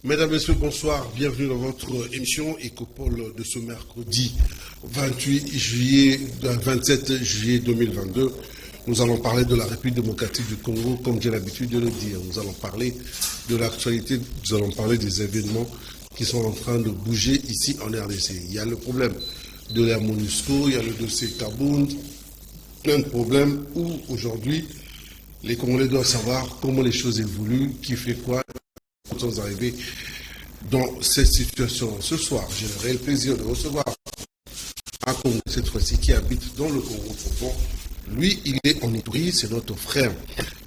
Mesdames, Messieurs, bonsoir. Bienvenue dans votre émission Écopole de ce mercredi 27 juillet 2022. Nous allons parler de la République démocratique du Congo, comme j'ai l'habitude de le dire. Nous allons parler de l'actualité, nous allons parler des événements qui sont en train de bouger ici en RDC. Il y a le problème de l'ère MONUSCO, il y a le dossier Kabound, plein de problèmes où aujourd'hui les Congolais doivent savoir comment les choses évoluent, qui fait quoi. Nous sommes arrivés dans cette situation. Ce soir, j'aurai le plaisir de recevoir un Congolais, cette fois-ci, qui habite dans le Congo profond. Lui, il est en Ituri, c'est notre frère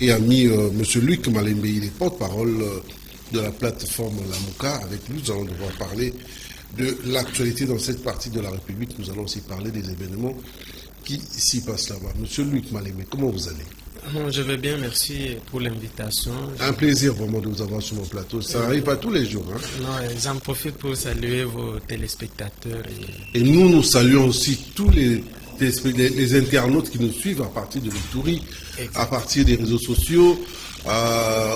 et ami, M. Luc Malembe. Il est porte-parole de la plateforme Lamuka. Avec lui, nous allons devoir parler de l'actualité dans cette partie de la République. Nous allons aussi parler des événements qui s'y passent là-bas. M. Luc Malembe, comment vous allez? Je vais bien, merci pour l'invitation. Un plaisir vraiment de vous avoir sur mon plateau. Ça n'arrive pas tous les jours. Hein. Non, j'en profite pour saluer vos téléspectateurs. Et nous saluons aussi tous les internautes qui nous suivent à partir de l'Ituri, à partir des réseaux sociaux,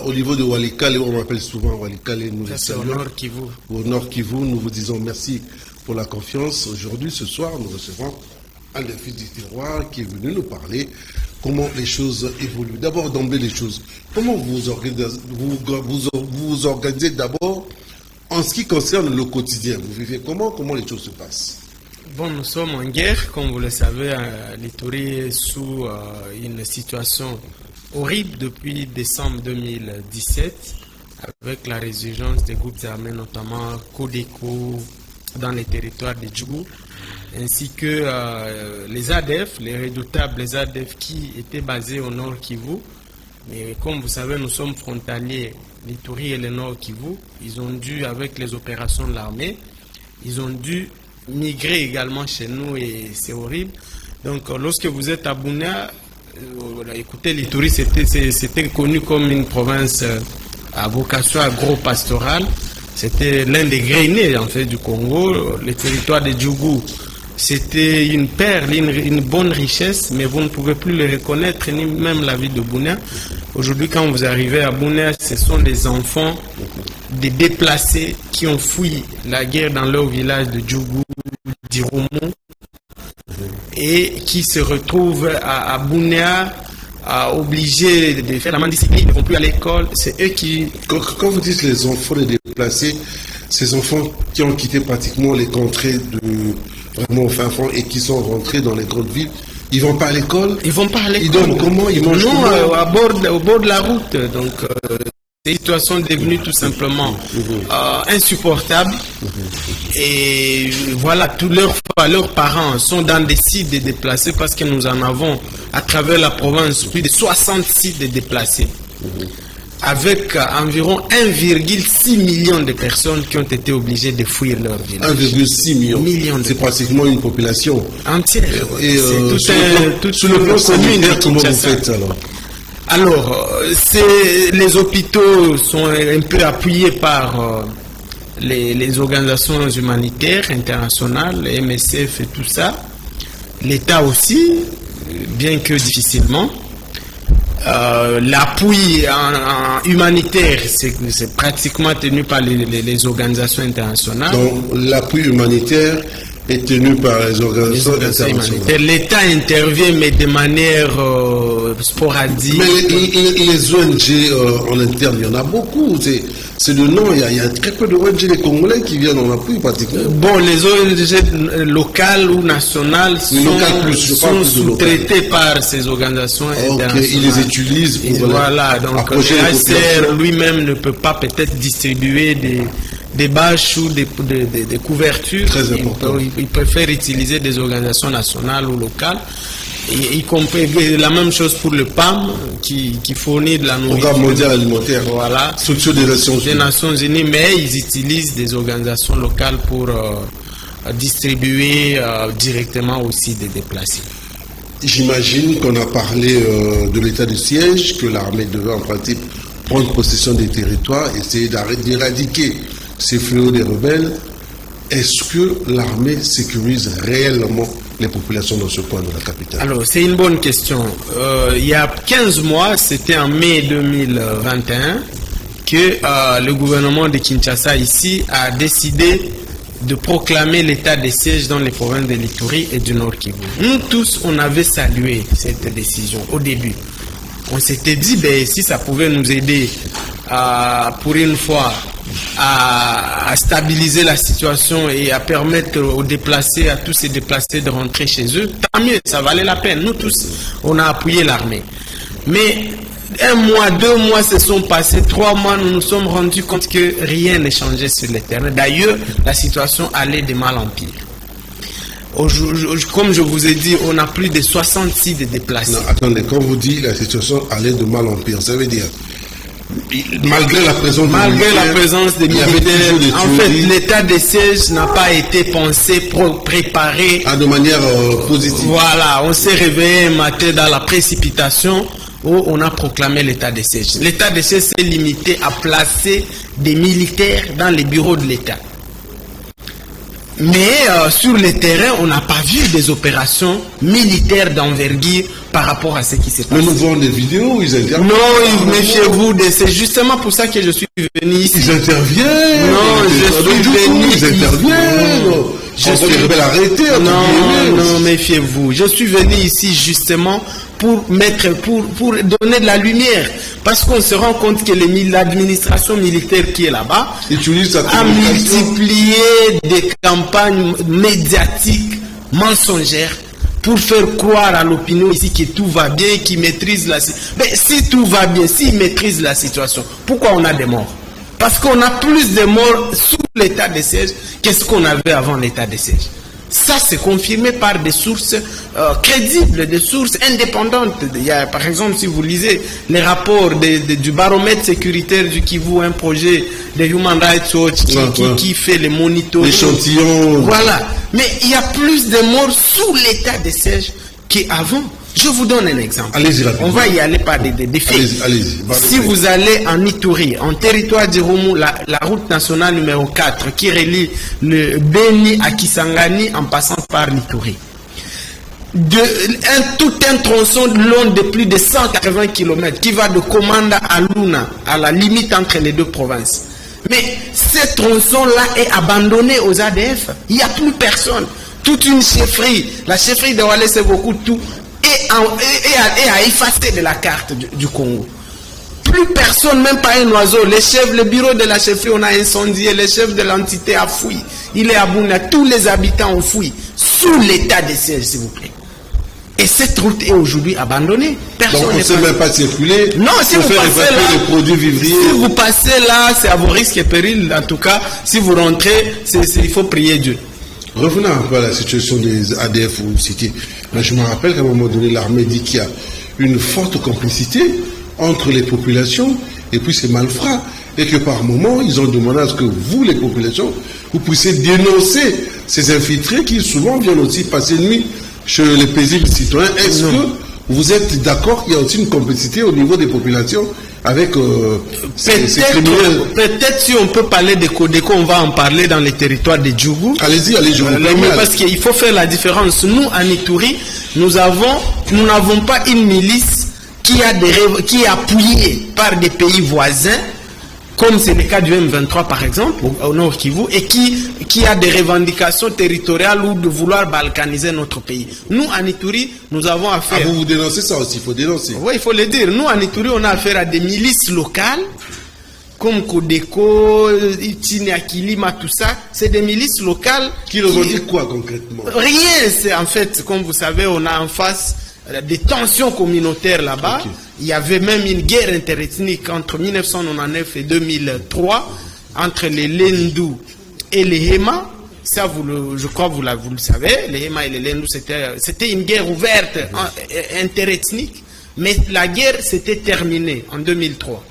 au niveau de Walikale, on m'appelle souvent Walikale. Nous les saluons. Au Nord Kivu. Au Nord Kivu, nous vous disons merci pour la confiance. Aujourd'hui, ce soir, nous recevons un des fils du terroir qui est venu nous parler comment les choses évoluent. D'abord, d'emblée les choses. Comment vous organisez d'abord en ce qui concerne le quotidien? Vous vivez comment les choses se passent? Bon, nous sommes en guerre, comme vous le savez, l'Ituri est sous une situation horrible depuis décembre 2017, avec la résurgence des groupes armés, notamment Codeco, dans les territoires de Djougou, ainsi que les ADF, les redoutables ADF qui étaient basés au Nord Kivu. Mais comme vous savez, nous sommes frontaliers, l'Ituri et le Nord Kivu. Ils ont dû, avec les opérations de l'armée, ils ont dû migrer également chez nous et c'est horrible. Donc lorsque vous êtes à Bunia, écoutez, l'Ituri c'était connu comme une province à vocation agro-pastorale. C'était l'un des greniers en fait du Congo. Le territoire de Djougou, c'était une perle, une bonne richesse, mais vous ne pouvez plus le reconnaître, ni même la ville de Bunia. Aujourd'hui, quand vous arrivez à Bunia, ce sont des enfants, des déplacés qui ont fui la guerre dans leur village de Djougou, d'Irumu, et qui se retrouvent à Bunia, obligés de faire la mendicité, ils ne vont plus à l'école. C'est eux qui... Quand vous dites les enfants les déplacés, ces enfants qui ont quitté pratiquement les contrées de vraiment au fin fond et qui sont rentrés dans les grandes villes, ils vont pas à l'école? Ils vont pas à l'école. Ils dorment comment? Ils mangent comment? Au bord de la route. Donc, c'est une situation devenue tout simplement insupportable. Et voilà, tous leurs parents sont dans des sites de déplacés parce que nous en avons à travers la province plus de 60 sites de déplacés. Avec environ 1,6 million de personnes qui ont été obligées de fuir leur village. 1,6 million. C'est pratiquement une population entière. Et sur le plan sanitaire, comment vous faites alors? Alors, les hôpitaux sont un peu appuyés par les organisations humanitaires internationales, les MSF et tout ça. L'État aussi, bien que difficilement. L'appui humanitaire, c'est pratiquement tenu par les organisations internationales. Donc, l'appui humanitaire est tenu par les organisations internationales. L'État intervient, mais de manière sporadique. Mais les ONG en interne, il y en a beaucoup. C'est le nom, il y a très peu de ONG les Congolais qui viennent en appui pratiquement. Bon, les ONG locales ou nationales sont sous-traitées par ces organisations internationales. Ils les utilisent pour voilà, donc l'ACR lui-même ne peut pas peut-être distribuer des bâches ou des couvertures. Très important. Il préfère utiliser des organisations nationales ou locales. Y compris la même chose pour le PAM qui fournit de la nourriture. Programme mondial alimentaire. Voilà. Structure des Nations Unies, mais ils utilisent des organisations locales pour distribuer directement aussi des déplacés. J'imagine qu'on a parlé de l'état de siège, que l'armée devait en principe prendre possession des territoires, essayer d'éradiquer ces fléaux des rebelles. Est-ce que l'armée sécurise réellement les populations dans ce coin de la capitale? Alors, c'est une bonne question. Il y a 15 mois, c'était en mai 2021, que le gouvernement de Kinshasa ici a décidé de proclamer l'état de siège dans les provinces de l'Ituri et du Nord Kivu. Nous tous, on avait salué cette décision au début. On s'était dit, si ça pouvait nous aider pour une fois à stabiliser la situation et à permettre aux déplacés, à tous ces déplacés de rentrer chez eux, tant mieux, ça valait la peine. Nous tous, on a appuyé l'armée. Mais 1 mois, 2 mois se sont passés, 3 mois, nous nous sommes rendus compte que rien ne changeait sur le terrain. D'ailleurs, la situation allait de mal en pire. Comme je vous ai dit, on a plus de 66 de déplacés. Non, attendez, quand vous dites la situation allait de mal en pire, ça veut dire, malgré la présence des militaires, en fait, l'état de siège n'a pas été pensé, préparé de manière positive. Voilà, on s'est réveillé un matin dans la précipitation où on a proclamé l'état de siège. L'état de siège s'est limité à placer des militaires dans les bureaux de l'État. Mais sur le terrain, on n'a pas vu des opérations militaires d'envergure par rapport à ce qui s'est passé. Mais nous voyons des vidéos où ils interviennent. Non, méfiez-vous, c'est justement pour ça que je suis venu ici. Ils interviennent. Non, je suis venu. Ils interviennent. Non, méfiez-vous. Je suis venu ici justement pour donner de la lumière. Parce qu'on se rend compte que l'administration militaire qui est là-bas a multiplié des campagnes médiatiques mensongères pour faire croire à l'opinion ici que tout va bien, qu'ils maîtrisent la situation. Mais si tout va bien, s'ils maîtrisent la situation, pourquoi on a des morts? Parce qu'on a plus de morts sous l'état de siège que ce qu'on avait avant l'état de siège. Ça, c'est confirmé par des sources crédibles, des sources indépendantes. Il y a, par exemple, si vous lisez les rapports du baromètre sécuritaire du Kivu, un projet de Human Rights Watch qui fait les monitoring. L'échantillon. Voilà. Mais il y a plus de morts sous l'état de siège qu'avant. Je vous donne un exemple. Allez-y rapidement. On va y aller par des faits. Allez-y. Si vous allez en Ituri, en territoire d'Irumu, la route nationale numéro 4 qui relie le Beni à Kisangani en passant par l'Ituri. Tout un tronçon long de plus de 180 km qui va de Komanda à Luna, à la limite entre les deux provinces. Mais ce tronçon-là est abandonné aux ADF. Il n'y a plus personne. Toute une chefferie, la chefferie de Walais c'est beaucoup tout, et à effacer de la carte du Congo. Plus personne, même pas un oiseau. Le bureau de la chefferie, on a incendié. Le chef de l'entité a fui. Il est à Bouna. Tous les habitants ont fui. Sous l'état de siège, s'il vous plaît. Et cette route est aujourd'hui abandonnée. Personne donc on ne sait même pas circuler. Non, si vous passez là, les produits vivriers. Si vous passez là, c'est à vos risques et périls. En tout cas, si vous rentrez, il faut prier Dieu. Revenons un peu à la situation des ADF ou cité. Je me rappelle qu'à un moment donné, l'armée dit qu'il y a une forte complicité entre les populations et puis ces malfrats. Et que par moment, ils ont demandé à ce que vous, les populations, vous puissiez dénoncer ces infiltrés qui souvent viennent aussi passer une nuit chez les paisibles citoyens. Est-ce que vous êtes d'accord qu'il y a aussi une complicité au niveau des populations avec ces criminels? Peut-être si on peut parler de Codeco, on va en parler dans les territoires de Djougou. Allez-y, je vous permets. Parce qu'il faut faire la différence. Nous, en Ituri, nous n'avons pas une milice qui est appuyée par des pays voisins, comme c'est le cas du M23 par exemple, au Nord Kivu, et qui a des revendications territoriales ou de vouloir balkaniser notre pays. Nous, en Ituri, nous avons affaire... Ah, vous dénoncez ça aussi, il faut dénoncer. Oui, il faut le dire. Nous, en Ituri, on a affaire à des milices locales, comme Codeco, Itine, Akilima, tout ça. C'est des milices locales... Qui revendiquent quoi concrètement? Rien, c'est en fait, comme vous savez, on a en face des tensions communautaires là-bas. Okay. Il y avait même une guerre interethnique entre 1999 et 2003 entre les Lendu et les Hema. Ça, je crois que vous le savez. Les Hema et les Lendu, c'était une guerre ouverte, interethnique. Mais la guerre s'était terminée en 2003.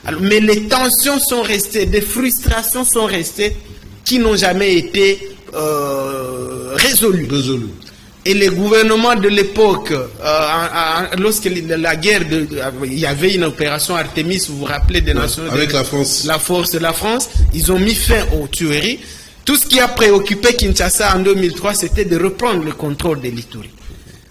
Alors, mais les tensions sont restées, des frustrations sont restées qui n'ont jamais été résolues. Et les gouvernements de l'époque, lorsque la guerre, il y avait une opération Artemis, vous vous rappelez des Nations Unies, avec la France. La force de la France, ils ont mis fin aux tueries. Tout ce qui a préoccupé Kinshasa en 2003, c'était de reprendre le contrôle de l'Ituri.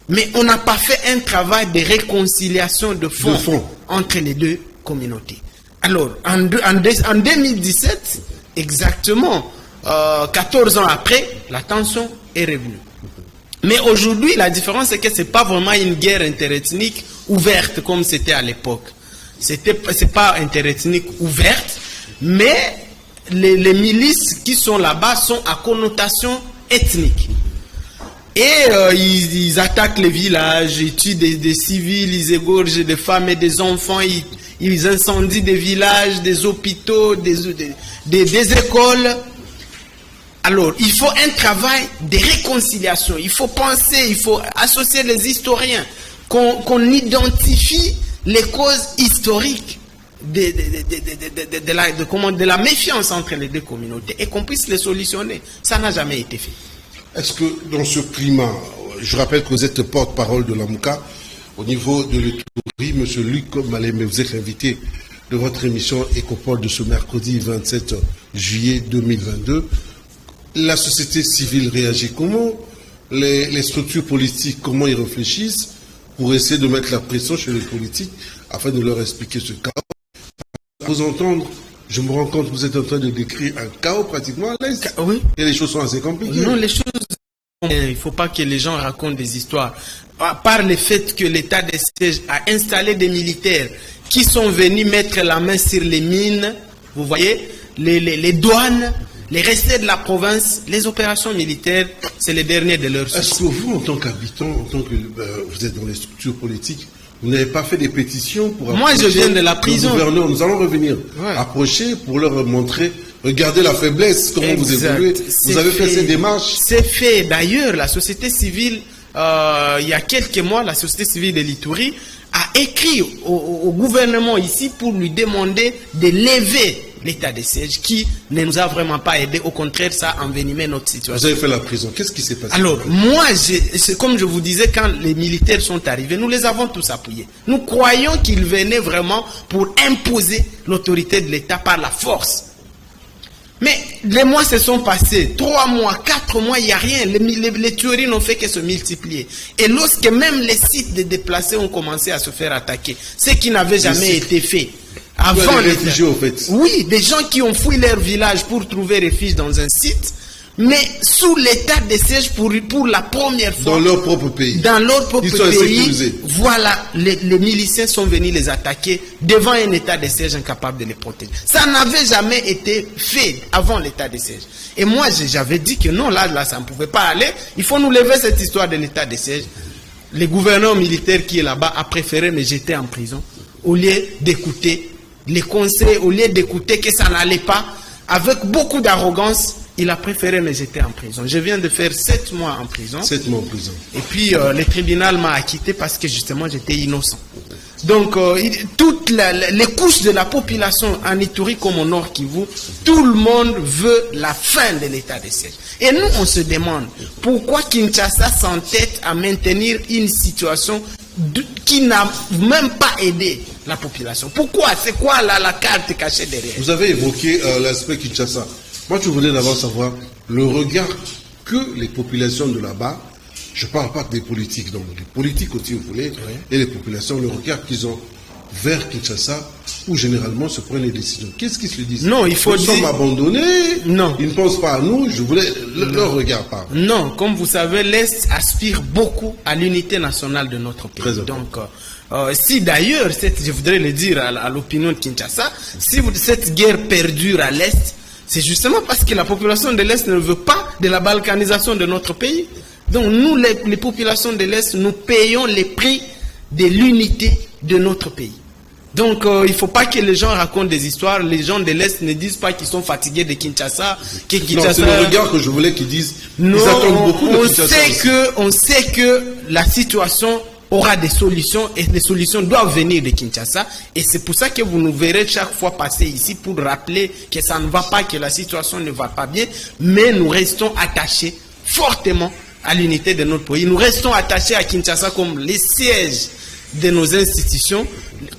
Mais on n'a pas fait un travail de réconciliation de fond entre les deux communautés. Alors, en 2017, exactement, 14 ans après, la tension est revenue. Mais aujourd'hui, la différence, c'est que ce n'est pas vraiment une guerre interethnique ouverte comme c'était à l'époque. Ce n'est pas interethnique ouverte, mais les milices qui sont là-bas sont à connotation ethnique. Et ils attaquent les villages, ils tuent des civils, ils égorgent des femmes et des enfants, ils incendient des villages, des hôpitaux, des écoles. Alors, il faut un travail de réconciliation. Il faut penser, il faut associer les historiens, qu'on identifie les causes historiques de la méfiance entre les deux communautés et qu'on puisse les solutionner. Ça n'a jamais été fait. Est-ce que dans ce climat, je rappelle que vous êtes porte-parole de l'AMUCA, au niveau de l'Ituri, M. Luc Maleme, vous êtes invité de votre émission Écopole de ce mercredi 27 juillet 2022. La société civile réagit comment? Les structures politiques, comment ils réfléchissent pour essayer de mettre la pression chez les politiques afin de leur expliquer ce chaos? Pour vous entendre, je me rends compte que vous êtes en train de décrire un chaos pratiquement à l'Est. Oui. Et les choses sont assez compliquées. Non, les choses... Il ne faut pas que les gens racontent des histoires. À part le fait que l'État de siège a installé des militaires qui sont venus mettre la main sur les mines, vous voyez, les douanes, les restés de la province, les opérations militaires, c'est les derniers de leur soucis. Est-ce que vous, en tant qu'habitant, en tant que vous êtes dans les structures politiques, vous n'avez pas fait des pétitions pour moi, je viens de la prison. Nous allons revenir. Ouais. Approcher pour leur montrer, regardez la faiblesse, comment vous évoluez. Vous avez fait ces démarches. C'est fait. D'ailleurs, la société civile, il y a quelques mois, la société civile de l'Ituri a écrit au gouvernement ici pour lui demander de lever l'état de siège qui ne nous a vraiment pas aidé. Au contraire, ça a envenimé notre situation. Vous avez fait la prison. Qu'est-ce qui s'est passé? Alors, moi, c'est comme je vous disais, quand les militaires sont arrivés, nous les avons tous appuyés. Nous croyons qu'ils venaient vraiment pour imposer l'autorité de l'État par la force. Mais les mois se sont passés, 3 mois, 4 mois, il n'y a rien. Les tueries n'ont fait que se multiplier. Et lorsque même les sites de déplacés ont commencé à se faire attaquer, ce qui n'avait jamais été fait. Avant les réfugiés, au fait. Oui, des gens qui ont fui leur village pour trouver refuge dans un site, mais sous l'état de siège pour la première fois. Dans leur propre pays. Dans leur propre pays. Sécurisés. Voilà, les miliciens sont venus les attaquer devant un état de siège incapable de les protéger. Ça n'avait jamais été fait avant l'état de siège. Et moi, j'avais dit que non, là, ça ne pouvait pas aller. Il faut nous lever cette histoire de l'état de siège. Le gouverneur militaire qui est là-bas a préféré me jeter en prison au lieu d'écouter les conseils, au lieu d'écouter que ça n'allait pas, avec beaucoup d'arrogance, il a préféré me jeter en prison. Je viens de faire 7 mois en prison. 7 mois en prison. Et puis, le tribunal m'a acquitté parce que justement, j'étais innocent. Donc, toutes les couches de la population en Ituri comme au Nord Kivu, tout le monde veut la fin de l'état de siège. Et nous, on se demande pourquoi Kinshasa s'entête à maintenir une situation qui n'a même pas aidé la population. Pourquoi? C'est quoi la carte cachée derrière? Vous avez évoqué l'aspect Kinshasa. Moi, je voulais d'abord savoir le regard que les populations de là-bas, je ne parle pas des politiques, donc les politiques aussi, vous voulez, oui. Et les populations, le regard qu'ils ont vers Kinshasa, où généralement se prennent les décisions. Qu'est-ce qu'ils se disent? Non, il faut dire... Nous sommes abandonnés, non. Ils ne pensent pas à nous, je voulais leur regard par. Non, comme vous savez, l'Est aspire beaucoup à l'unité nationale de notre pays. Très donc, si d'ailleurs, je voudrais le dire à l'opinion de Kinshasa, si cette guerre perdure à l'Est, c'est justement parce que la population de l'Est ne veut pas de la balkanisation de notre pays. Donc nous, les populations de l'Est, nous payons les prix de l'unité de notre pays. Donc il ne faut pas que les gens racontent des histoires. Les gens de l'Est ne disent pas qu'ils sont fatigués de Kinshasa. Non, c'est le regard que je voulais qu'ils disent. Non, ils attendent beaucoup de Kinshasa. On sait que la situation aura des solutions et les solutions doivent venir de Kinshasa. Et c'est pour ça que vous nous verrez chaque fois passer ici pour rappeler que ça ne va pas, que la situation ne va pas bien. Mais nous restons attachés fortement à l'unité de notre pays. Nous restons attachés à Kinshasa comme les sièges de nos institutions,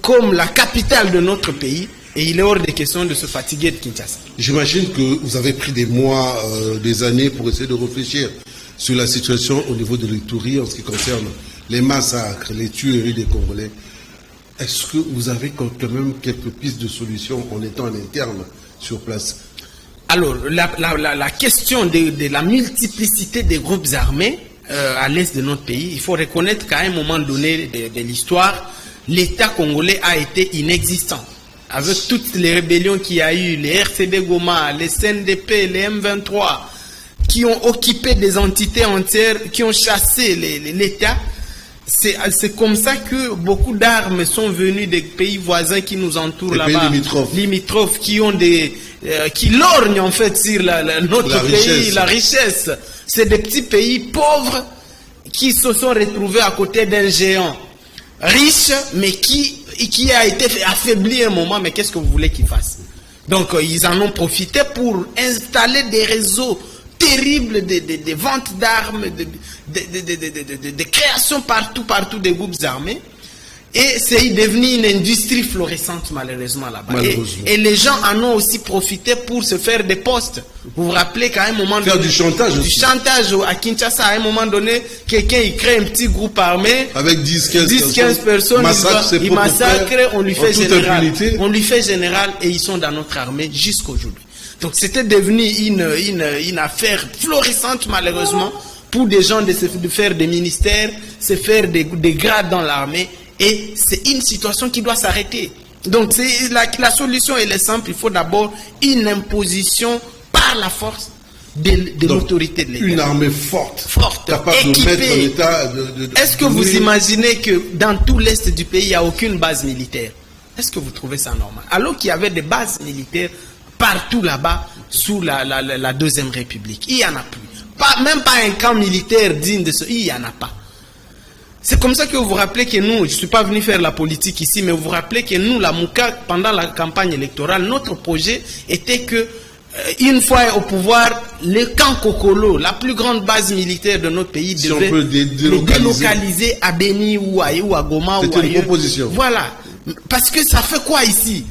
comme la capitale de notre pays. Et il est hors de question de se fatiguer de Kinshasa. J'imagine que vous avez pris des mois, des années pour essayer de réfléchir sur la situation au niveau de l'Ituri en ce qui concerne les massacres, les tueries des Congolais. Est-ce que vous avez quand même quelques pistes de solutions en étant en interne sur place? Alors, la question de la multiplicité des groupes armés à l'est de notre pays, il faut reconnaître qu'à un moment donné de l'histoire, l'État congolais a été inexistant. Avec toutes les rébellions qu'il y a eu, les RCD Goma, les CNDP, les M23, qui ont occupé des entités entières, qui ont chassé l'État, c'est comme ça que beaucoup d'armes sont venues des pays voisins qui nous entourent là-bas, limitrophes, qui ont qui lorgnent en fait sur notre pays, la richesse. C'est des petits pays pauvres qui se sont retrouvés à côté d'un géant riche, mais qui a été affaibli un moment. Mais qu'est-ce que vous voulez qu'il fasse? Donc ils en ont profité pour installer des réseaux terribles de ventes d'armes, de création partout des groupes armés. Et c'est devenu une industrie florissante malheureusement là-bas. Et les gens en ont aussi profité pour se faire des postes. Vous vous rappelez qu'à un moment donné... du chantage aussi. Du chantage à Kinshasa, à un moment donné, quelqu'un il crée un petit groupe armé. Avec 10-15 personnes. Il massacre, on lui fait général. Impunité. On lui fait général et ils sont dans notre armée jusqu'aujourd'hui. Donc c'était devenu une affaire florissante malheureusement pour des gens de faire des ministères, se faire des grades dans l'armée. Et c'est une situation qui doit s'arrêter. Donc la solution elle est simple, il faut d'abord une imposition par la force de l'autorité de l'État. Une armée forte, capable équipée. De mettre l'État... Est-ce que vous imaginez que dans tout l'Est du pays, il n'y a aucune base militaire? Est-ce que vous trouvez ça normal? Alors qu'il y avait des bases militaires partout là-bas, sous la Deuxième République. Il n'y en a plus. Même pas un camp militaire digne de ce... Il n'y en a pas. C'est comme ça que vous vous rappelez que nous, je ne suis pas venu faire la politique ici, mais vous vous rappelez que nous, la Mouka, pendant la campagne électorale, notre projet était que, une fois au pouvoir, le camp Kokolo, la plus grande base militaire de notre pays, devait le délocaliser à Beni ou à Goma ou ailleurs. C'était une proposition. Voilà. Parce que ça fait quoi ici?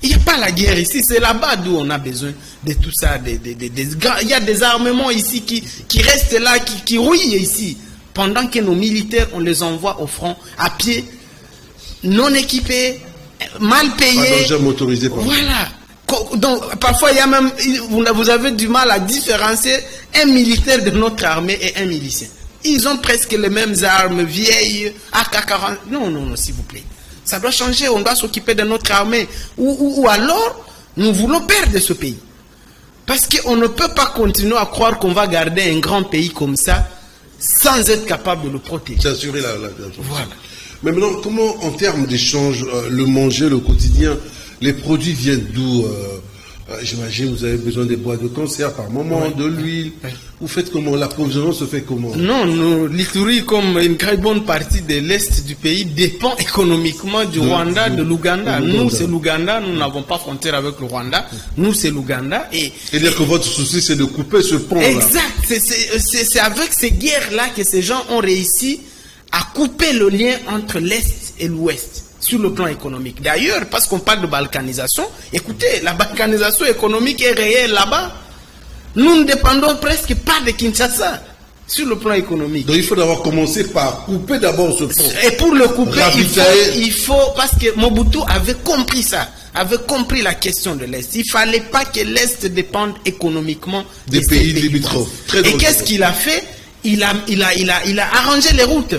Il n'y a pas la guerre ici, c'est là-bas d'où on a besoin de tout ça. Il y a des armements ici qui restent là, qui rouillent ici. Pendant que nos militaires, on les envoie au front, à pied, non équipés, mal payés. Pas motorisé. Voilà. Donc, parfois, il y a même, vous avez du mal à différencier un militaire de notre armée et un milicien. Ils ont presque les mêmes armes, vieilles, AK-40. Non, s'il vous plaît. Ça doit changer, on doit s'occuper de notre armée. Ou alors, nous voulons perdre ce pays. Parce qu'on ne peut pas continuer à croire qu'on va garder un grand pays comme ça, sans être capable de le protéger. S'assurer la voilà. Mais maintenant, comment, en termes d'échange, le manger, le quotidien, les produits viennent d'où? J'imagine vous avez besoin des bois de conserve par moment, de l'huile. Vous faites comment? L'approvisionnement se fait comment? Non, l'Ituri, comme une très bonne partie de l'Est du pays, dépend économiquement du Rwanda, de l'Ouganda. Nous, c'est l'Ouganda, nous n'avons pas frontière avec le Rwanda. Nous, c'est l'Ouganda. C'est-à-dire que votre souci, c'est de couper ce pont-là. Exact. C'est avec ces guerres-là que ces gens ont réussi à couper le lien entre l'Est et l'Ouest sur le plan économique. D'ailleurs, parce qu'on parle de balkanisation, écoutez, la balkanisation économique est réelle là-bas. Nous ne dépendons presque pas de Kinshasa sur le plan économique. Donc il faut d'abord commencer par couper d'abord ce pont. Et pour le couper, il faut, parce que Mobutu avait compris ça, avait compris la question de l'Est. Il ne fallait pas que l'Est dépende économiquement des pays limitrophes. Et qu'est-ce qu'il a fait? Il a arrangé les routes.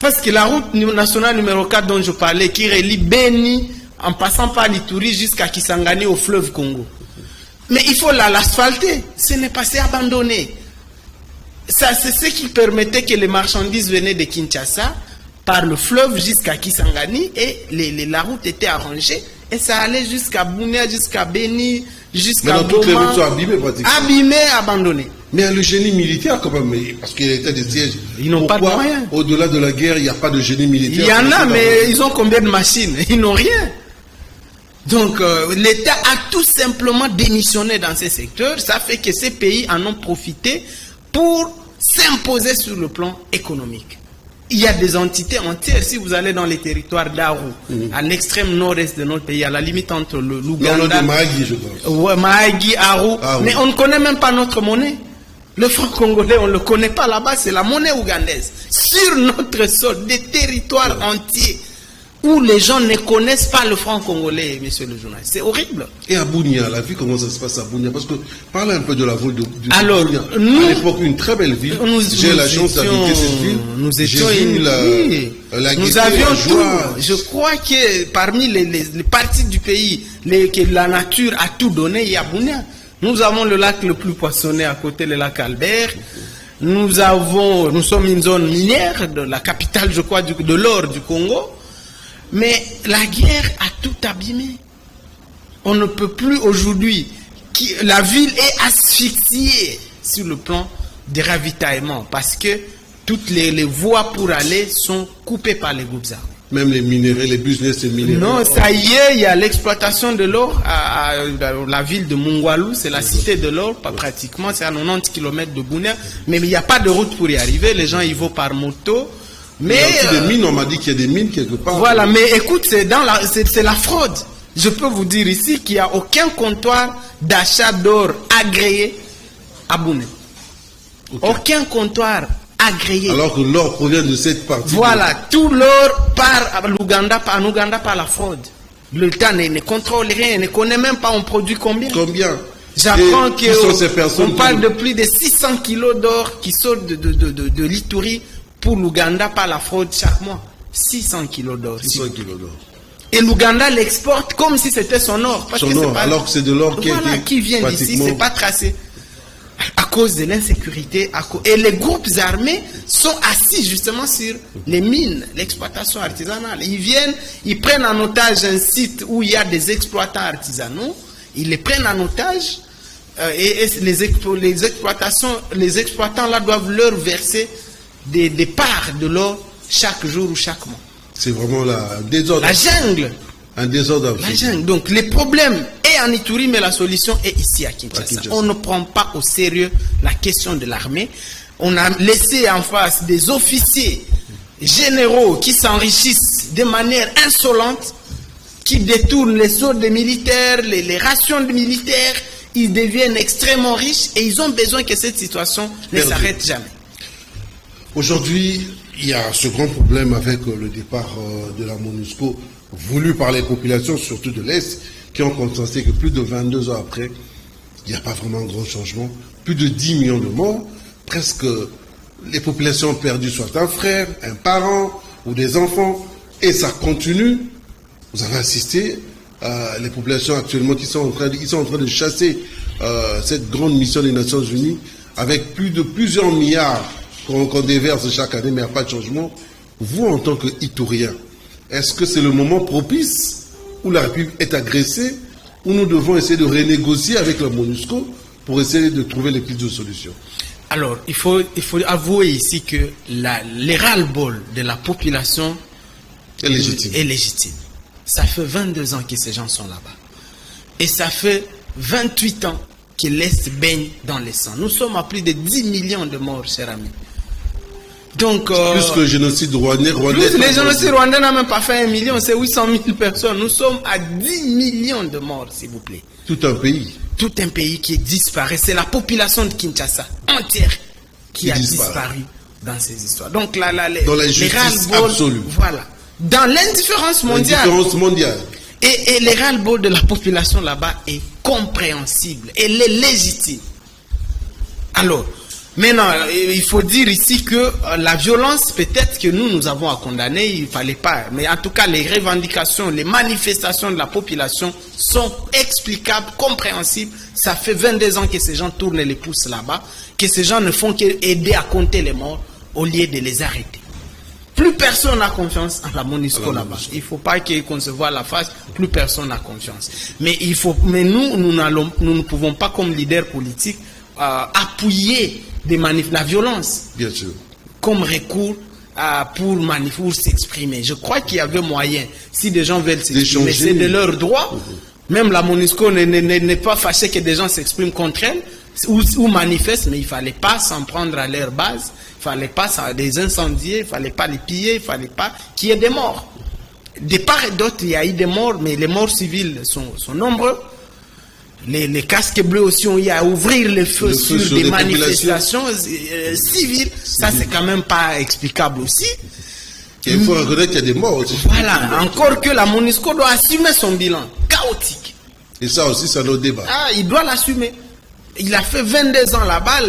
Parce que la route nationale numéro 4 dont je parlais, qui relie Beni en passant par l'Ituri jusqu'à Kisangani au fleuve Congo. Mais il faut l'asphalter. Ce n'est pas, c'est abandonné. Ça, c'est ce qui permettait que les marchandises venaient de Kinshasa par le fleuve jusqu'à Kisangani et la route était arrangée et ça allait jusqu'à Bunia, jusqu'à Beni, jusqu'à Goma. Toutes les routes sont abîmées pratiquement. Abîmées, abandonnées. Mais le génie militaire quand même, parce qu'il y a l'état des sièges. Ils n'ont pas de moyens. Au-delà de la guerre, il n'y a pas de génie militaire? Il y en a, mais ils ont combien de machines? Ils n'ont rien. Donc l'État a tout simplement démissionné dans ces secteurs. Ça fait que ces pays en ont profité pour s'imposer sur le plan économique. Il y a des entités entières. Si vous allez dans les territoires d'Aru, à l'extrême nord-est de notre pays, à la limite entre l'Ouganda, Mahagi, je pense. Ouais, Mahagi, Aru, mais on ne connaît même pas notre monnaie. Le franc congolais, on ne le connaît pas là-bas, c'est la monnaie ougandaise. Sur notre sol, des territoires entiers où les gens ne connaissent pas le franc congolais, monsieur le journaliste. C'est horrible. Et à Bunia, la vie, comment ça se passe à Bunia? Parce que parlez un peu de la ville de Alors, Bunia. nous, à l'époque, une très belle ville. J'ai la chance d'habiter cette ville. Nous étions la nous gaieté, avions la joie. tout. Je crois que parmi les parties du pays, que la nature a tout donné, il y a Bunia. Nous avons le lac le plus poissonné à côté, le lac Albert. Nous sommes une zone minière de la capitale, je crois, de l'or du Congo. Mais la guerre a tout abîmé. On ne peut plus aujourd'hui. La ville est asphyxiée sur le plan des ravitaillements parce que toutes les voies pour aller sont coupées par les groupes armés. Même les minéraux, les business et minéraux. Non, ça y est, il y a l'exploitation de l'or à la ville de Mungwalu, c'est la cité de l'or, pratiquement, c'est à 90 km de Bunia, mais il n'y a pas de route pour y arriver, les gens y vont par moto. Mais il y a aussi des mines, on m'a dit qu'il y a des mines quelque part. Voilà, mais écoute, c'est la fraude. Je peux vous dire ici qu'il n'y a aucun comptoir d'achat d'or agréé à Bunia. Okay. Aucun comptoir agréé. Alors que l'or provient de cette partie. Voilà, tout l'or part en Ouganda par la fraude. L'État ne contrôle rien, ne connaît même pas on produit combien. Combien? J'apprends qu'on parle de plus de 600 kilos d'or qui sortent de l'Ituri pour l'Ouganda par la fraude chaque mois. 600 kilos d'or. 600 kilos d'or. Et l'Ouganda l'exporte comme si c'était son or. Parce son or, alors que c'est de l'or qui vient d'ici, c'est pas tracé. À cause de l'insécurité, et les groupes armés sont assis justement sur les mines, l'exploitation artisanale. Ils viennent, ils prennent en otage un site où il y a des exploitants artisanaux, ils les prennent en otage, et les exploitants là doivent leur verser des parts de l'or chaque jour ou chaque mois. C'est vraiment un désordre. La jungle. Un désordre. La jungle. Donc les problèmes est en Ituri, mais la solution est ici à Kinshasa. On ne prend pas au sérieux la question de l'armée. On a laissé en face des officiers généraux qui s'enrichissent de manière insolente, qui détournent les soldes des militaires, les rations des militaires. Ils deviennent extrêmement riches et ils ont besoin que cette situation ne s'arrête jamais. Aujourd'hui, il y a ce grand problème avec le départ de la MONUSCO voulu par les populations, surtout de l'Est, qui ont constaté que plus de 22 ans après, il n'y a pas vraiment un grand changement. Plus de 10 millions de morts, presque les populations ont perdu soit un frère, un parent ou des enfants, et ça continue. Vous avez assisté à les populations actuellement qui sont en train de chasser cette grande mission des Nations Unies avec plusieurs milliards qu'on déverse chaque année, mais il n'y a pas de changement. Vous, en tant qu'Iturien, est-ce que c'est le moment propice où la République est agressée, où nous devons essayer de renégocier avec la MONUSCO pour essayer de trouver les pistes de solutions? Alors, il faut avouer ici que les ras-le-bol de la population est légitime. Ça fait 22 ans que ces gens sont là-bas. Et ça fait 28 ans que l'Est baigne dans le sang. Nous sommes à plus de 10 millions de morts, chers amis. Donc, plus que le génocide rwandais. Le génocide rwandais n'a même pas fait 1 million, c'est 800 000 personnes. Nous sommes à 10 millions de morts, s'il vous plaît. Tout un pays. Tout un pays qui disparaît. C'est la population de Kinshasa entière qui a disparu dans ces histoires. Donc, dans la justice absolue. Voilà. Dans l'indifférence mondiale. L'indifférence mondiale. Et le ras-le-bol de la population là-bas est compréhensible. Elle est légitime. Alors, maintenant, il faut dire ici que la violence, peut-être que nous avons à condamner, il ne fallait pas. Mais en tout cas, les revendications, les manifestations de la population sont explicables, compréhensibles. Ça fait 22 ans que ces gens tournent les pouces là-bas, que ces gens ne font qu'aider à compter les morts au lieu de les arrêter. Plus personne n'a confiance en la MONUSCO là-bas. Il ne faut pas qu'on se voit la face, plus personne n'a confiance. Mais nous ne pouvons pas, comme leader politique, appuyer la violence. Bien sûr. Comme recours pour s'exprimer. Je crois qu'il y avait moyen, si des gens veulent s'exprimer, c'est de leur droit. Même la MONUSCO n'est pas fâchée que des gens s'expriment contre elle ou manifestent, mais il ne fallait pas s'en prendre à leur base. Il ne fallait pas les incendier, il ne fallait pas les piller, il ne fallait pas qu'il y ait des morts. De part et d'autre, il y a eu des morts, mais les morts civiles sont nombreux. Les casques bleus aussi ont eu à ouvrir le feu sur des manifestations civiles. Ça, c'est quand même pas explicable aussi. Et il faut reconnaître qu'il y a des morts aussi. Voilà, encore que la MONUSCO doit assumer son bilan chaotique. Et ça aussi, c'est notre débat. Ah, il doit l'assumer. Il a fait 22 ans là-bas.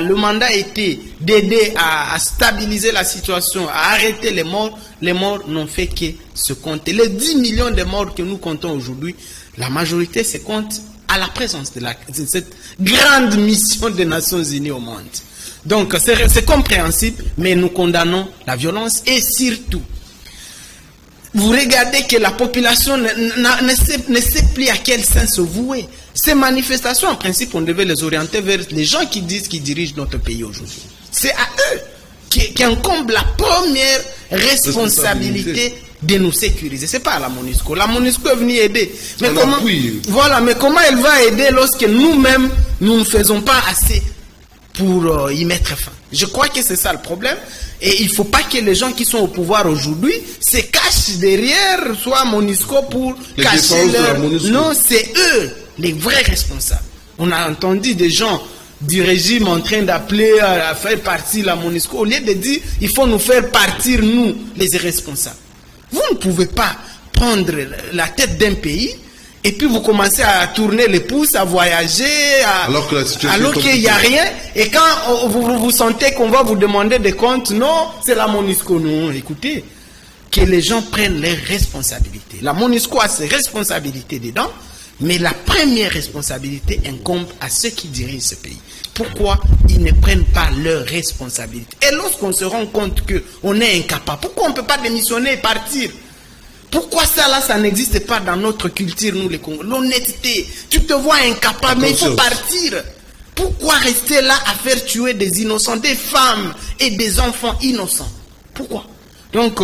Le mandat était d'aider à stabiliser la situation, à arrêter les morts. Les morts n'ont fait que se compter. Les 10 millions de morts que nous comptons aujourd'hui, la majorité se compte à la présence de cette grande mission des Nations Unies au monde. Donc, c'est compréhensible, mais nous condamnons la violence et surtout, vous regardez que la population ne sait plus à quel sens se vouer. Ces manifestations, en principe, on devait les orienter vers les gens qui disent qu'ils dirigent notre pays aujourd'hui. C'est à eux qui incombe la première responsabilité de nous sécuriser. C'est pas à la MONUSCO. La MONUSCO est venue aider. Mais comment elle va aider lorsque nous-mêmes, nous ne faisons pas assez pour y mettre fin? Je crois que c'est ça le problème. Et il ne faut pas que les gens qui sont au pouvoir aujourd'hui se cachent derrière soit MONUSCO pour cacher leur... Non, c'est eux les vrais responsables. On a entendu des gens du régime en train d'appeler à faire partir la MONUSCO au lieu de dire il faut nous faire partir nous les responsables. Vous ne pouvez pas prendre la tête d'un pays et puis vous commencez à tourner les pouces, à voyager, alors qu'il n'y a rien. Et quand vous sentez qu'on va vous demander des comptes, non, c'est la MONUSCO. Non, écoutez, que les gens prennent leurs responsabilités. La MONUSCO a ses responsabilités dedans, mais la première responsabilité incombe à ceux qui dirigent ce pays. Pourquoi ils ne prennent pas leurs responsabilités? Et lorsqu'on se rend compte qu'on est incapable, pourquoi on ne peut pas démissionner et partir? Pourquoi ça là, ça n'existe pas dans notre culture, nous les Congolais? L'honnêteté, tu te vois incapable, mais il faut partir. Pourquoi rester là à faire tuer des innocents, des femmes et des enfants innocents? Pourquoi? Donc,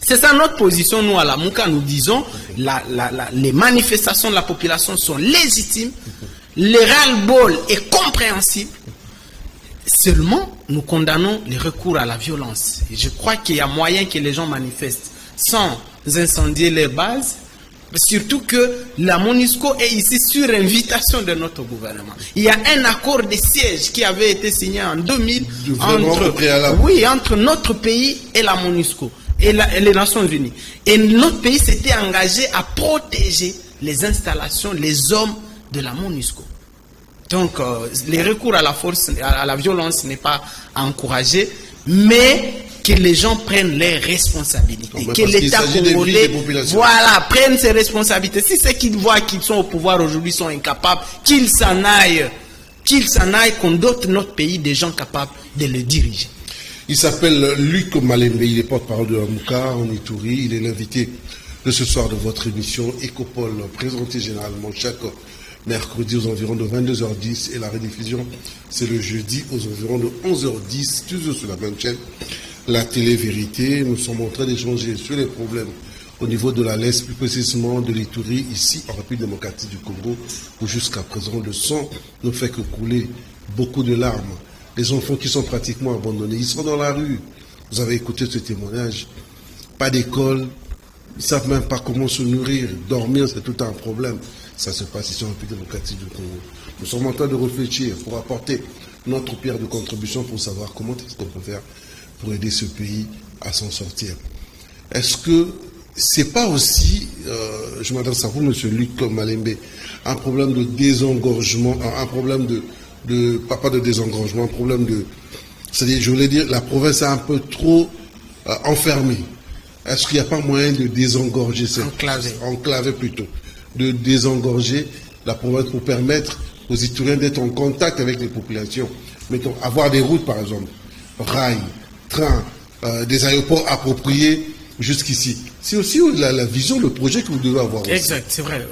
c'est ça notre position, nous à la Mouka, nous disons, les manifestations de la population sont légitimes, le ras-le-bol est compréhensible. Seulement, nous condamnons les recours à la violence. Et je crois qu'il y a moyen que les gens manifestent sans incendier les bases, surtout que la MONUSCO est ici sur invitation de notre gouvernement. Il y a un accord de siège qui avait été signé en 2000 entre notre pays et la MONUSCO et les Nations Unies. Et notre pays s'était engagé à protéger les installations, les hommes de la MONUSCO. Donc, les recours à la force, à la violence n'est pas à encourager, mais que les gens prennent leurs responsabilités, que l'État congolais, prenne ses responsabilités. Si ceux qui voient qu'ils sont au pouvoir aujourd'hui sont incapables, qu'ils s'en aillent, qu'on dote notre pays des gens capables de le diriger. Il s'appelle Luc Malembe, il est porte-parole de la Mouka en Ituri, il est l'invité de ce soir de votre émission Écopole, présentée généralement chaque mercredi aux environs de 22h10 et la rediffusion c'est le jeudi aux environs de 11h10, toujours sur la même chaîne. La télé-vérité, nous sommes en train d'échanger sur les problèmes au niveau de la l'Est, plus précisément de l'Ituri, ici en République démocratique du Congo, où jusqu'à présent le sang ne fait que couler beaucoup de larmes. Les enfants qui sont pratiquement abandonnés, ils sont dans la rue. Vous avez écouté ce témoignage. Pas d'école, ils ne savent même pas comment se nourrir. Dormir, c'est tout un problème. Ça se passe ici en République démocratique du Congo. Nous sommes en train de réfléchir pour apporter notre pierre de contribution pour savoir comment est-ce qu'on peut faire pour aider ce pays à s'en sortir. Est-ce que c'est pas aussi, je m'adresse à vous, monsieur Luc Malembe, un problème de désengorgement, un problème pas de désengorgement, un problème de, c'est-à-dire, je voulais dire, la province est un peu trop enfermée. Est-ce qu'il n'y a pas moyen de désengorger enclaver plutôt, de désengorger la province pour permettre aux Ituriens d'être en contact avec les populations? Mettons, avoir des routes, par exemple, rails, trains, des aéroports appropriés jusqu'ici. C'est aussi la vision, le projet que vous devez avoir aussi. Exact, c'est vrai.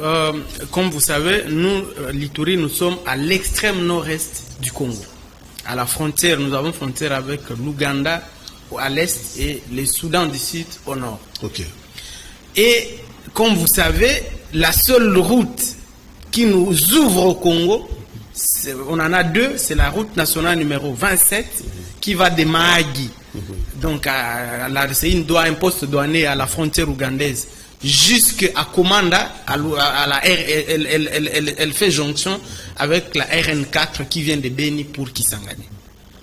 Comme vous savez, nous, l'Ituri, nous sommes à l'extrême nord-est du Congo. À la frontière, nous avons frontière avec l'Ouganda à l'est et le Soudan du Sud au nord. Ok. Et comme vous savez, la seule route qui nous ouvre au Congo, on en a deux, c'est la route nationale numéro 27 qui va de Mahagi. Donc, c'est un poste douanier à la frontière ougandaise jusqu'à Komanda. Elle fait jonction avec la RN4 qui vient de Beni pour Kisangani.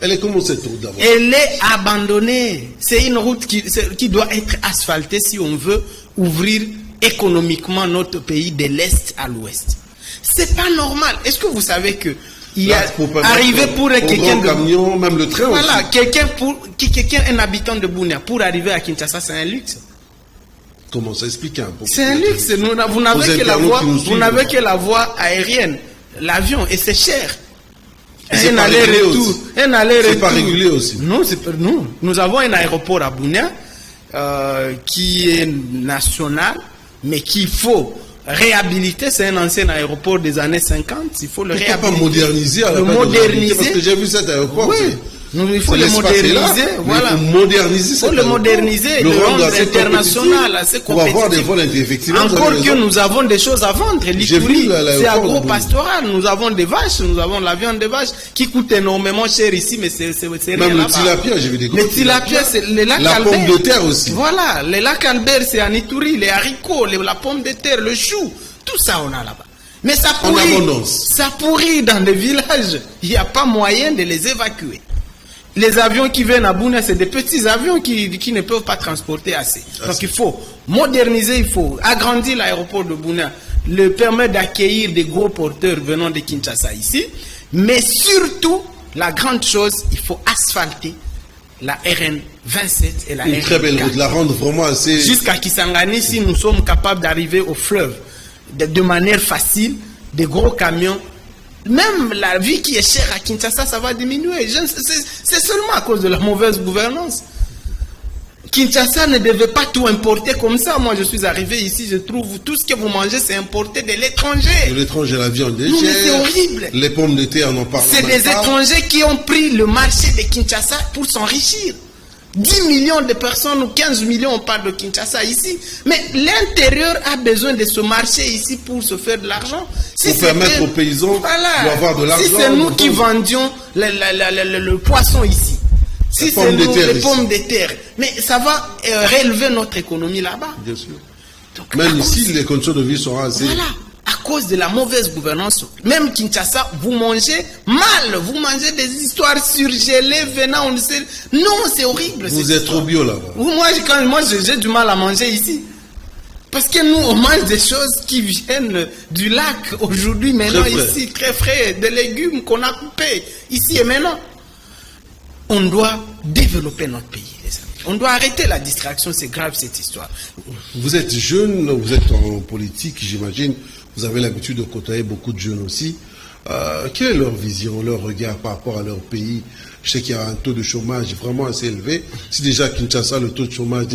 Elle est comment cette route d'abord? Elle est abandonnée. C'est une route qui doit être asphaltée si on veut ouvrir économiquement notre pays de l'Est à l'Ouest. C'est pas normal. Est-ce que vous savez que il y a arrivé pour quelqu'un de camion, même le train voilà, aussi. quelqu'un un habitant de Bunia pour arriver à Kinshasa, c'est un luxe. Comment ça explique un peu? C'est un luxe. Vous n'avez que la voie aérienne, l'avion, et c'est cher. Un aller-retour. C'est pas régulier aussi. Non, non. Nous avons un aéroport à Bunia qui est national, mais qu'il faut réhabiliter. C'est un ancien aéroport des années 50. Il faut le réhabiliter. Pourquoi pas moderniser à la base moderniser. Parce que j'ai vu cet aéroport. Oui. Il faut le moderniser. Voilà. Il faut le moderniser, le rendre international, assez compétitif. Pour avoir des vols effectivement. Encore que nous avons des choses à vendre. L'Ituri, c'est agro-pastoral. Nous avons des vaches, nous avons la viande de vache qui coûte énormément cher ici, mais c'est rien là-bas. Même le tilapia, j'ai vu des gros. Le tilapia, c'est les lacs la Albert. La pomme de terre aussi. Voilà, les lacs Albert, c'est en Ituri, les haricots, la pomme de terre, le chou, tout ça on a là-bas. Mais ça pourrit dans les villages. Il n'y a pas moyen de les évacuer. Les avions qui viennent à Bunia, c'est des petits avions qui ne peuvent pas transporter assez. Donc il faut moderniser, il faut agrandir l'aéroport de Bunia, le permettre d'accueillir des gros porteurs venant de Kinshasa ici. Mais surtout, la grande chose, il faut asphalter la RN 27 et la RN 4. Une très belle route, la rendre vraiment assez... Jusqu'à Kisangani, si nous sommes capables d'arriver au fleuve de manière facile, des gros camions. Même la vie qui est chère à Kinshasa, ça va diminuer. C'est seulement à cause de la mauvaise gouvernance. Kinshasa ne devait pas tout importer comme ça. Moi, je suis arrivé ici, je trouve tout ce que vous mangez, c'est importé de l'étranger. De l'étranger, la viande est chère. C'est horrible. Les pommes de terre, on en parle. C'est des étrangers qui ont pris le marché de Kinshasa pour s'enrichir. 10 millions de personnes ou 15 millions, on parle de Kinshasa ici. Mais l'intérieur a besoin de ce marché ici pour se faire de l'argent. Pour permettre aux paysans d'avoir de l'argent. Si c'est nous qui vendions le poisson ici, si c'est nous les pommes de terre, mais ça va relever notre économie là-bas. Bien sûr. Donc, même ici, les conditions de vie seront assez... Voilà. À cause de la mauvaise gouvernance, même Kinshasa, vous mangez mal, vous mangez des histoires surgelées venant, on ne sait. Non, c'est horrible. Vous êtes trop bio là-bas. Moi, j'ai du mal à manger ici. Parce que nous, on mange des choses qui viennent du lac aujourd'hui, maintenant, ici, très frais, des légumes qu'on a coupés, ici et maintenant. On doit développer notre pays, les amis. On doit arrêter la distraction, c'est grave cette histoire. Vous êtes jeune, vous êtes en politique, j'imagine. Vous avez l'habitude de côtoyer beaucoup de jeunes aussi. Quelle est leur vision, leur regard par rapport à leur pays? Je sais qu'il y a un taux de chômage vraiment assez élevé. Si déjà à Kinshasa, le taux de chômage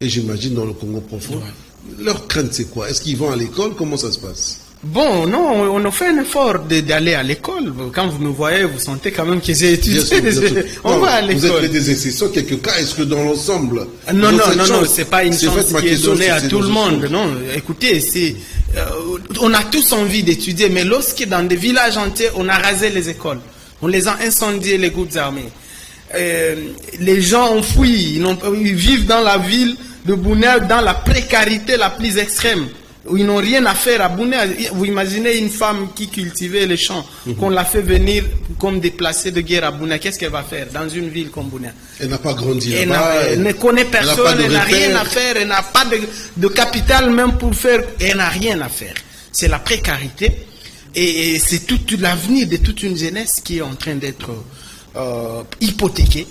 est, j'imagine, dans le Congo profond. Ouais. Leur crainte, c'est quoi? Est-ce qu'ils vont à l'école? Comment ça se passe? Bon, non, on a fait un effort d'aller à l'école. Quand vous me voyez, vous sentez quand même que j'ai étudié. Bien sûr. On va à l'école. Vous êtes fait des exceptions quelque cas. Est-ce que dans l'ensemble... Non, c'est pas une chance qui est donnée à tout le monde. Non, écoutez, on a tous envie d'étudier, mais lorsque dans des villages entiers, on a rasé les écoles, on les a incendiés, les groupes armés. Les gens ont fui, ils vivent dans la ville de Bunia, dans la précarité la plus extrême. Où ils n'ont rien à faire à Bunia. Vous imaginez une femme qui cultivait les champs, qu'on l'a fait venir comme déplacée de guerre à Bunia. Qu'est-ce qu'elle va faire dans une ville comme Bunia? Elle n'a pas grandi là-bas. Elle ne connaît personne, elle n'a rien à faire, elle n'a pas de capital même pour faire. Elle n'a rien à faire. C'est la précarité et c'est tout l'avenir de toute une jeunesse qui est en train d'être hypothéquée.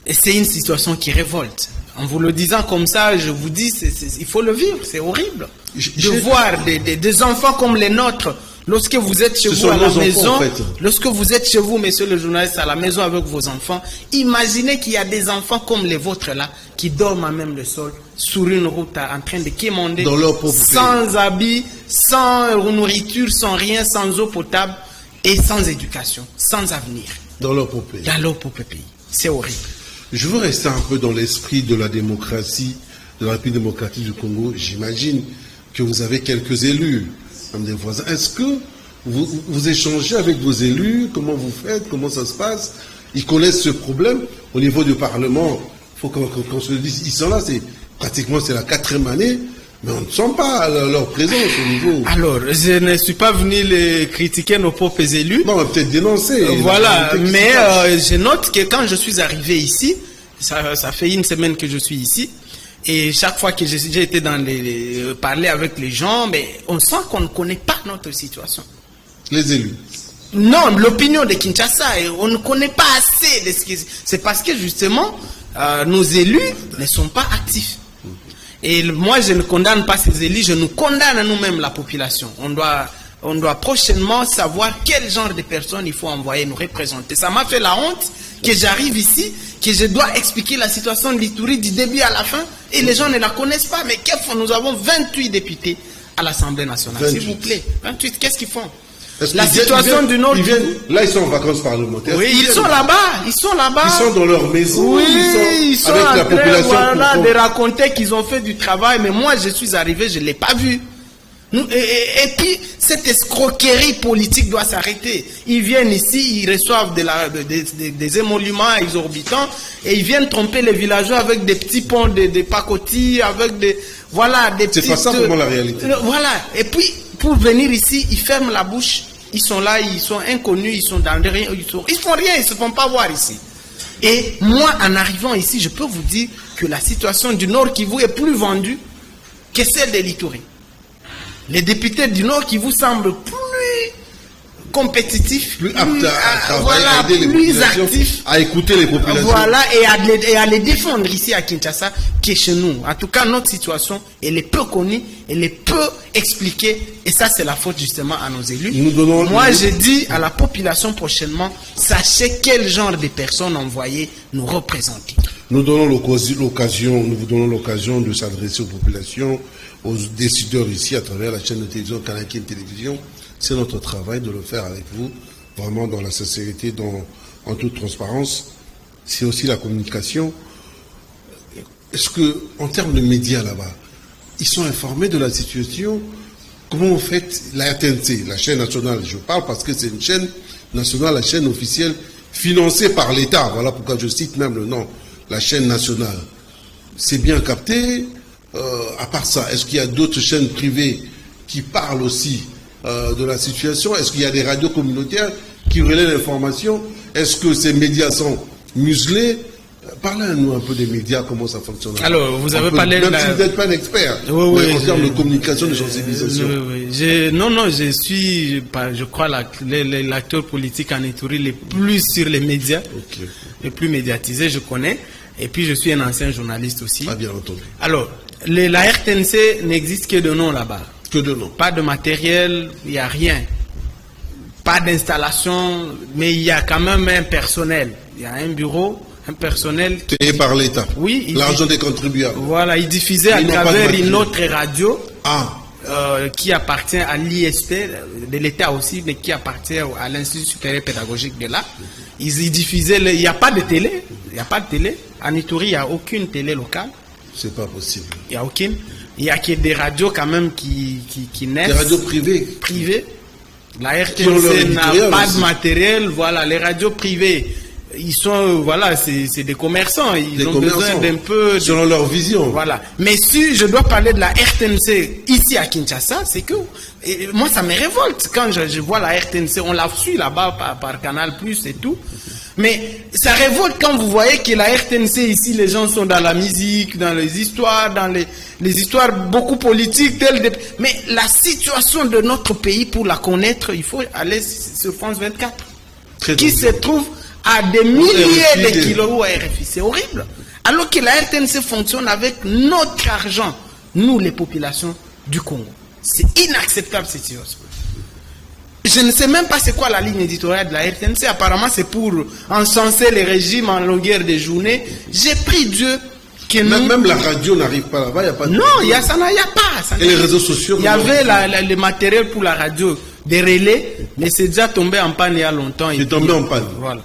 Et c'est une situation qui révolte. En vous le disant comme ça, je vous dis, il faut le vivre, c'est horrible. De voir des enfants comme les nôtres, lorsque vous êtes chez vous à la maison, en fait. Lorsque vous êtes chez vous, messieurs les journalistes, à la maison avec vos enfants, imaginez qu'il y a des enfants comme les vôtres là, qui dorment à même le sol, sur une route, en train de quémander, sans habits, sans nourriture, sans rien, sans eau potable, et sans éducation, sans avenir. Dans leur propre pays. Dans leur propre pays. C'est horrible. Je veux rester un peu dans l'esprit de la démocratie, de la République démocratique du Congo. J'imagine que vous avez quelques élus, comme des voisins. Est-ce que vous échangez avec vos élus? Comment vous faites? Comment ça se passe? Ils connaissent ce problème au niveau du Parlement. Il faut qu'on se le dise. Ils sont là, pratiquement c'est la 4e année. Mais on ne sent pas leur présence au niveau. Alors, je ne suis pas venu les critiquer nos propres élus. Non, on va peut-être dénoncer. Voilà, mais je note que quand je suis arrivé ici, ça fait une semaine que je suis ici, et chaque fois que j'ai été dans parler avec les gens, mais on sent qu'on ne connaît pas notre situation. Les élus. Non, l'opinion de Kinshasa, on ne connaît pas assez de ce qui... C'est parce que justement, nos élus ne sont pas actifs. Et moi, je ne condamne pas ces élus, je nous condamne à nous-mêmes, la population. On doit prochainement savoir quel genre de personnes il faut envoyer nous représenter. Ça m'a fait la honte que j'arrive ici, que je dois expliquer la situation de l'Ituri du début à la fin, et les gens ne la connaissent pas. Mais qu'est-ce qu'ils font? Nous avons 28 députés à l'Assemblée nationale, s'il vous plaît. 28, qu'est-ce qu'ils font? La situation du Nord. Là, ils sont en vacances parlementaires. Oui, ils sont là-bas. Ils sont là-bas. Ils sont dans leur maison. Oui, ils sont avec la population. Voilà, de raconter qu'ils ont fait du travail. Mais moi, je suis arrivé, je ne l'ai pas vu. Et puis, cette escroquerie politique doit s'arrêter. Ils viennent ici, ils reçoivent des émoluments exorbitants et ils viennent tromper les villageois avec des petits ponts, des pacotilles, avec des... Voilà, des petites... C'est pas ça vraiment la réalité. Voilà. Et puis, pour venir ici, ils ferment la bouche. Ils sont là, ils sont inconnus, ils sont dans rien, ils font rien, ils se font pas voir ici. Et moi, en arrivant ici, je peux vous dire que la situation du Nord Kivu est plus vendue que celle de l'Ituri. Les députés du Nord Kivu semblent plus compétitifs, plus aptes à travailler, voilà, à aider les plus actifs, à écouter les populations. Voilà, et à les défendre ici à Kinshasa que chez nous. En tout cas, notre situation, elle est peu connue, elle est peu expliquée, et ça, c'est la faute justement à nos élus. Moi, je dis à la population prochainement, sachez quel genre de personnes envoyer nous représenter. Nous vous donnons l'occasion de s'adresser aux populations, aux décideurs ici à travers la chaîne de télévision Canadienne Télévision. C'est notre travail de le faire avec vous, vraiment dans la sincérité, en toute transparence. C'est aussi la communication. Est-ce que, en termes de médias là-bas, ils sont informés de la situation? Comment vous faites la RTNC, la chaîne nationale? Je parle parce que c'est une chaîne nationale, la chaîne officielle, financée par l'État. Voilà pourquoi je cite même le nom, la chaîne nationale. C'est bien capté. À part ça, est-ce qu'il y a d'autres chaînes privées qui parlent aussi de la situation? Est-ce qu'il y a des radios communautaires qui relaient l'information? Est-ce que ces médias sont muselés? Parlez-nous un peu des médias, comment ça fonctionne. Alors, vous avez parlé... Même si vous n'êtes pas un expert en termes de communication, de sensibilisation. Non, je suis, je crois, l'acteur politique en Ituri le plus sur les médias, le plus médiatisé, je connais. Et puis, je suis un ancien journaliste aussi. Ah, bien entendu. Alors, la RTNC n'existe que de nom là-bas. Que de nom. Pas de matériel, il n'y a rien. Pas d'installation, mais il y a quand même un personnel. Il y a un bureau, un personnel... Payé par l'État. Oui. L'argent des contribuables. Voilà, il diffusait à travers une autre radio qui appartient à l'ISP, de l'État aussi, mais qui appartient à l'Institut supérieur pédagogique de là. Ils diffusaient... Il n'y a pas de télé. Il n'y a pas de télé. En Ituri, il n'y a aucune télé locale. C'est pas possible. Il n'y a aucune. Il n'y a que des radios quand même qui naissent. Des radios privées. Privées. La RTNC n'a pas de matériel. Voilà, les radios privées, ils sont, voilà, c'est des commerçants. Ils ont besoin d'un peu... Selon leur vision. Voilà. Mais si je dois parler de la RTNC ici à Kinshasa, c'est que... moi, ça me révolte. Quand je vois la RTNC, on la suit là-bas par Canal+, et tout. Mais ça révolte quand vous voyez que la RTNC ici, les gens sont dans la musique, dans les histoires, dans les histoires beaucoup politiques. Mais la situation de notre pays, pour la connaître, il faut aller sur France 24. Qui se trouve à des milliers de kilomètres RFI. C'est horrible. Alors que la RTNC fonctionne avec notre argent, nous les populations du Congo. C'est inacceptable cette situation. Je ne sais même pas c'est quoi la ligne éditoriale de la RTNC. Apparemment, c'est pour encenser les régimes en longueur de journée. J'ai pris Dieu que nous... Même la radio n'arrive pas là-bas, il n'y a pas de... Non, il n'y a pas. Et les réseaux sociaux... Il y avait le matériel pour la radio, des relais, mais c'est déjà tombé en panne il y a longtemps. C'est tombé en panne. Voilà.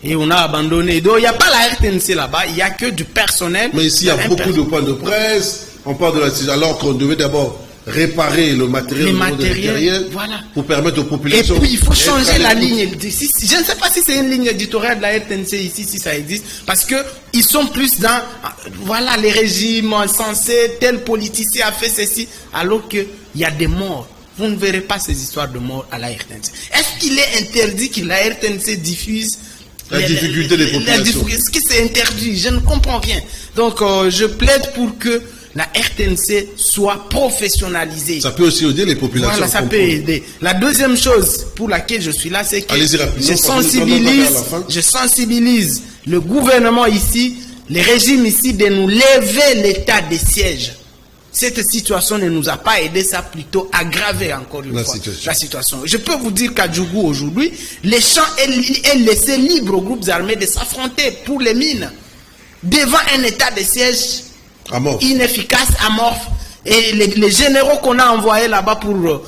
Et on a abandonné. Donc, il n'y a pas la RTNC là-bas, il n'y a que du personnel. Mais ici, il y a beaucoup de points de presse. On parle de la... Alors qu'on devait d'abord réparer le matériel, voilà, pour permettre aux populations. Et puis il faut changer la ligne. Je ne sais pas si c'est une ligne éditoriale de la RTNC ici, si ça existe, parce que ils sont plus dans, voilà, les régimes censés, tel politicien a fait ceci, alors qu'il y a des morts. Vous ne verrez pas ces histoires de morts à la RTNC. Est-ce qu'il est interdit que la RTNC diffuse la difficulté des populations? Est-ce que c'est interdit? Je ne comprends rien. Donc je plaide pour que la RTNC soit professionnalisée. Ça peut aussi aider les populations. Voilà, ça peut aider. La deuxième chose pour laquelle je suis là, c'est que je sensibilise le gouvernement ici, les régimes ici, de nous lever l'état de siège. Cette situation ne nous a pas aidé, ça a plutôt aggravé encore une fois la situation. Je peux vous dire qu'à Djougou aujourd'hui, les champs est laissé libre aux groupes armés de s'affronter pour les mines devant un état de siège inefficace, amorphe. Et les généraux qu'on a envoyés là-bas pour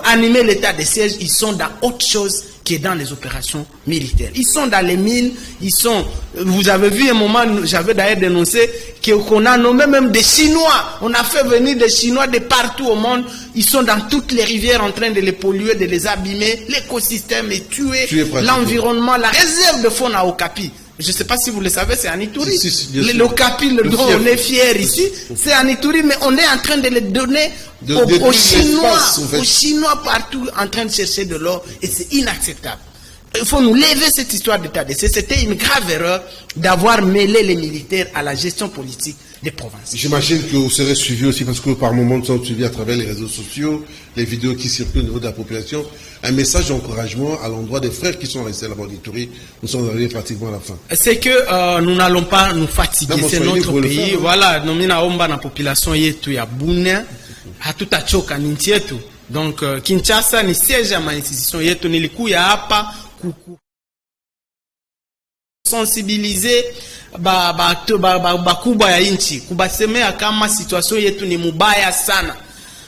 animer l'état de siège, ils sont dans autre chose que dans les opérations militaires. Ils sont dans les mines, ils sont... Vous avez vu un moment, j'avais d'ailleurs dénoncé qu'on a nommé même des Chinois. On a fait venir des Chinois de partout au monde. Ils sont dans toutes les rivières en train de les polluer, de les abîmer. L'écosystème est tué, l'environnement, la réserve de faune à Okapi. Je ne sais pas si vous le savez, c'est en Ituri. Le Okapi, dont on est fier ici, c'est en Ituri, mais on est en train de les donner aux Chinois partout en train de chercher de l'or, et c'est inacceptable. Il faut nous lever cette histoire d'état d'essai. C'était une grave erreur d'avoir mêlé les militaires à la gestion politique des provinces. J'imagine que vous serez suivi aussi, parce que par moments nous sommes suivis à travers les réseaux sociaux, les vidéos qui circulent au niveau de la population. Un message d'encouragement à l'endroit des frères qui sont restés là-bas en Ituri. Nous sommes arrivés pratiquement à la fin. C'est que nous n'allons pas nous fatiguer. C'est notre pays. Voilà, nous sommes la population yetu ya Bunia, hatutachoka ni nchi yetu. Donc Kinshasa ni siège ya institution yetu, nilikuya hapa sensibiliser bakubwa ya inchi, kubasemea kama situation yetu ni mubaya sana,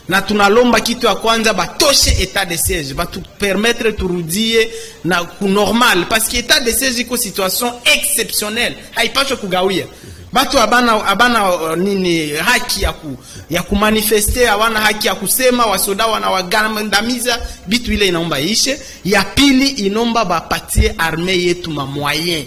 na tunalomba kitu ya kwanza batoshe état de siège, batu permettre turudie na ku normal, parce que état de siège iko situation exceptionnelle, haipaswe kugawia batu. Abana nini haki ya kumanifeste, abana haki ya kusema, wasoda wanawagandamiza, bitu ile inaomba ishe. Ya pili inomba bapatie arme yetu ma moyen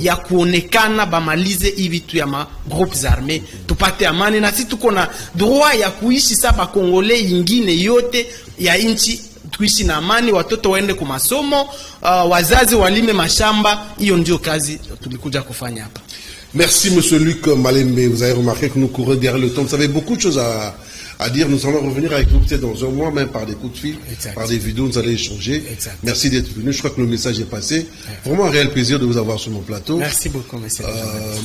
ya kuonekana, bamalize ibitu ya ma groupes armés, tupate amani, na sisi tuko na droit ya kuishi saba Kongole ingine yote ya inchi, tuishi na amani, watoto waende kwa masomo, wazazi walime mashamba. Hiyo ndio kazi tulikuja kufanya hapa. Merci Monsieur Luc Malembe. Vous avez remarqué que nous courons derrière le temps. Vous avez beaucoup de choses à dire. Nous allons revenir avec vous peut-être dans un mois, même par des coups de fil, par des vidéos, nous allons échanger. Merci d'être venu. Je crois que le message est passé. Vraiment un réel plaisir de vous avoir sur mon plateau. Merci beaucoup, monsieur.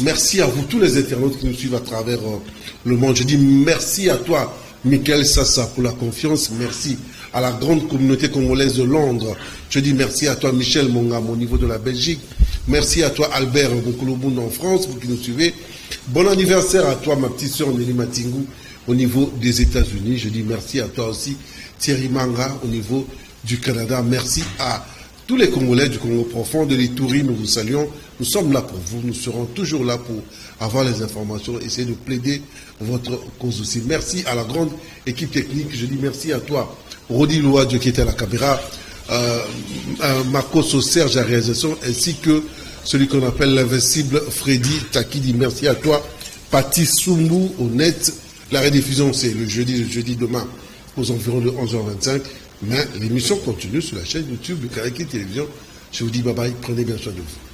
Merci à vous, tous les internautes qui nous suivent à travers le monde. Je dis merci à toi, Michael Sassa, pour la confiance. Merci à la grande communauté congolaise de Londres. Je dis merci à toi, Michel Mongam, au niveau de la Belgique. Merci à toi, Albert Bokoloboun en France, vous qui nous suivez. Bon anniversaire à toi, ma petite soeur Nelly Matingou, au niveau des États-Unis. Je dis merci à toi aussi, Thierry Manga, au niveau du Canada. Merci à tous les Congolais du Congo profond, de l'Ituri. Nous vous saluons. Nous sommes là pour vous. Nous serons toujours là pour avoir les informations, essayer de plaider votre cause aussi. Merci à la grande équipe technique. Je dis merci à toi, Rodi Louadjo, qui était à la caméra, Marcos Serge à la réalisation, ainsi que celui qu'on appelle l'invincible Freddy Takidi. Merci à toi, Patti Sumbu, honnête. La rediffusion, c'est le jeudi demain, aux environs de 11h25. Mais l'émission continue sur la chaîne YouTube de Karaki Télévision. Je vous dis bye bye, prenez bien soin de vous.